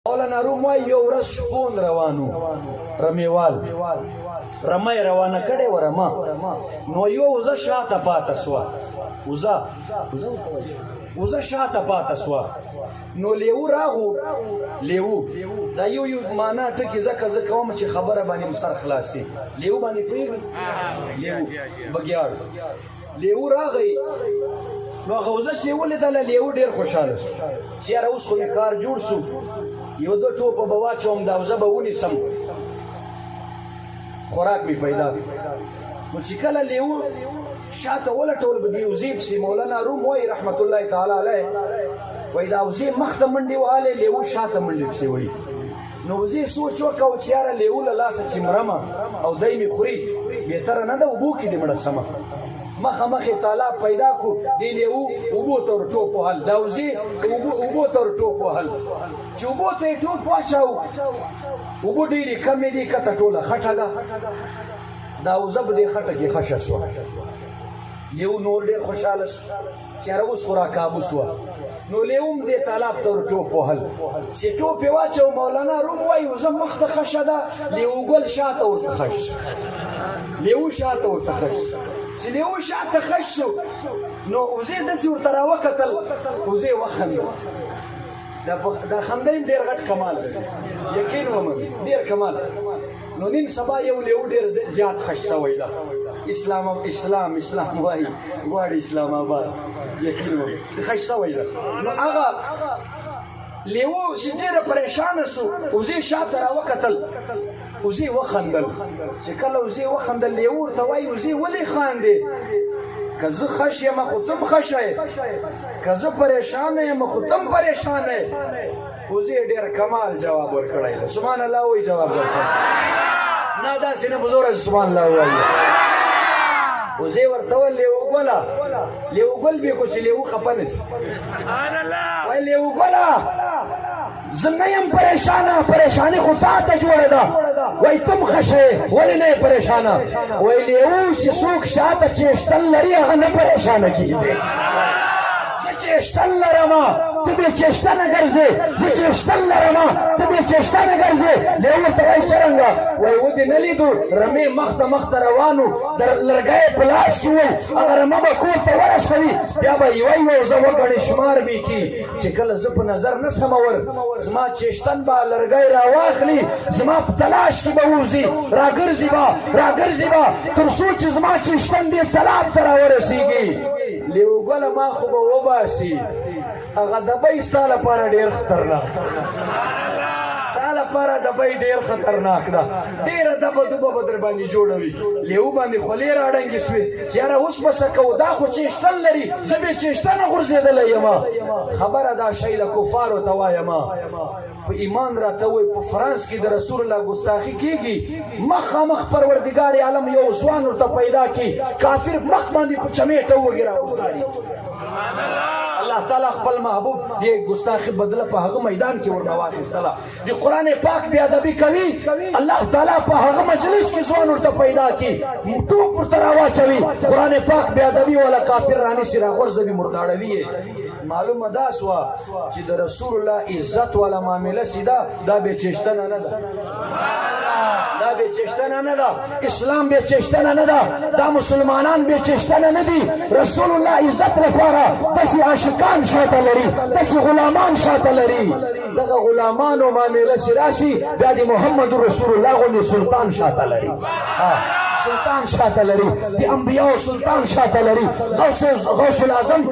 مولانا روم وایي یو ورځ شپون روانو رمیوال رمه روانه کړې وه رمه نو یوه وزه شاته پاته سوه وزه شاته پاته سوه نو لیو راغو لیو دا یو معنا ټکي ځکه زه کوم چې خبره باندې سر خلاصي لیو باندې پوهېږئ لیو بګیاړ لیو راغی نو هغه وزه چې ولیدله لیو ډېر خوشحاله سو چې یاره اوس خو مې کار جوړ سو یو دو ټوپه به واچوم دا وزه به ونیسم خوراک مې پیدا نو چې کله لیو شاته ولټول به دې وزې پسې مولانا روم وایي رحمت الله تعالی علیه وایي دا وزې مخ ته منډې وهلې لیو شاته منډې پسې وړي نو وزې سوچ وکړه چې یاره لیو له لاسه چې مرمه او دی مې خوري بهتره نه ده اوبو کې دې مړه سمه مخې تالاب پیدا کړو دې لیو اوبو ته ور ټوپ وهل دا وزې اوبو ته ور ټوپ وهل چې اوبو ته یې ټوپ واچاو اوبه ډېرې کمې دي کته ټوله خټه ده دا وزه په دې خټه کې خشه سوه لیو نور ډېر خوشحاله سو چې هره اوس خو راکابو سوه نو لیو هم دې تالاب ته ور ټوپ وهل چې ټوپ یې واچو مولانا روم وایي وزه مخ ته خشه ده لیو ګل شاته ورته خش لیو شاته ورته خش چې لیو شاته خش سو نو وزې داسې ورته راوکتل وزې وخندل دا خنده هم ډېر غټ کمال دی یقین ومنئ ډېر کمال نو نن سبا یو لیو ډېر زیات خش سوی ده اسلام وایي غواړي اسلام آباد یقین ومنئ خش سوی ده نو هغه لیو چې ډېره پریشانه سو وزې شاته راوکتل وزې وخندل چې کله وزې وخندل لیو ورته وایي وزې ولې خاندې که زه خش یم خو تم خشه یې که زه پریشانه یم خو تم پریشانه یې وزې ډېر کمال جواب ورکړی دی سبحان الله وایي جواب ورکړی نه داسې نه په زوره سبحان الله وایي وزې ورته ویل لیو ګله لیو ګل بې کو چې لیو خفه نه سي وایي لیو ګله زه نه یم پریشانه پریشاني خو تا ته جوړه ده وایي تم خشه یې ولې نه یې پریشانه وایي لیو چې څوک شاته چیشتل لري هغه نه پریشانه کېږي زه چیشتل لرمه ته بې چیشته نه ګرځې زه چیشتل لرمه ته بې چیشته نه ګرځې لیو ورته وایي څرنګه وایي ودې نه لیدو رمې مخ ته روانو د لرګی په لاس کې ول هغه رمه به کور ته ورسوي بیا به یوه وزه وګڼې شمار به یې کړي چې کله زه په نظر نه سمور زما چیشتن به لرګی راواخلي زما په تلاش کې به ووځي راګرځي به تر څو چې زما چیشتن دې تلاب ته راورسېږي لیو ګله ما خو به وباسي هغه دبۍ ستا لپاره ډېر خطرناک ستا لپاره دبۍ ډېر خطرناک ده ډېره دبه دوبه به در باندې جوړوي لیو باندې خولې راډنګې سوې چې یاره اوس به څه کوو دا خو چیشتن لري زه بې چیشته نه غورځېدلی یم خبره دا شی د کفارو ته وایم په ایمان راته وایي په فرانس کې د رسول الله ګستاخي کېږي مخامخ پروردګار عالم یو ځوان ورته پیدا کړي کافر مخ باندې په چمیټه وږي راوځاري الله تعالی خپل محبوب دې ګستاخي بدله په هغه میدان کې ورنه واخیستله د قرآن پاک بې ادبي کوي الله تعالی په هغه مجلس کې ځوان ورته پیدا کړي ټوپ ورته راواچوي قرآن پاک بې ادبي والا کافر رانیسي راغورځوي مرداړوي معلومه دا سوه چې د رسول الله عزت والا معامله سیده دا بې چیشتنه نه ده دا بې چیشتنه نه ده اسلام بې چیشتنه نه ده دا مسلمانان بې چیشتنه نه دي رسول الله عزت لپاره داسې عاشقان شاته لري داسې غلامان شاته لري دغه غلامانو معامله چې راشي بیا د محمد رسول الله غوندې سلطان شاته لري سلطان شاته لري د انبیاو سلطان شاته لري غوث الاعظم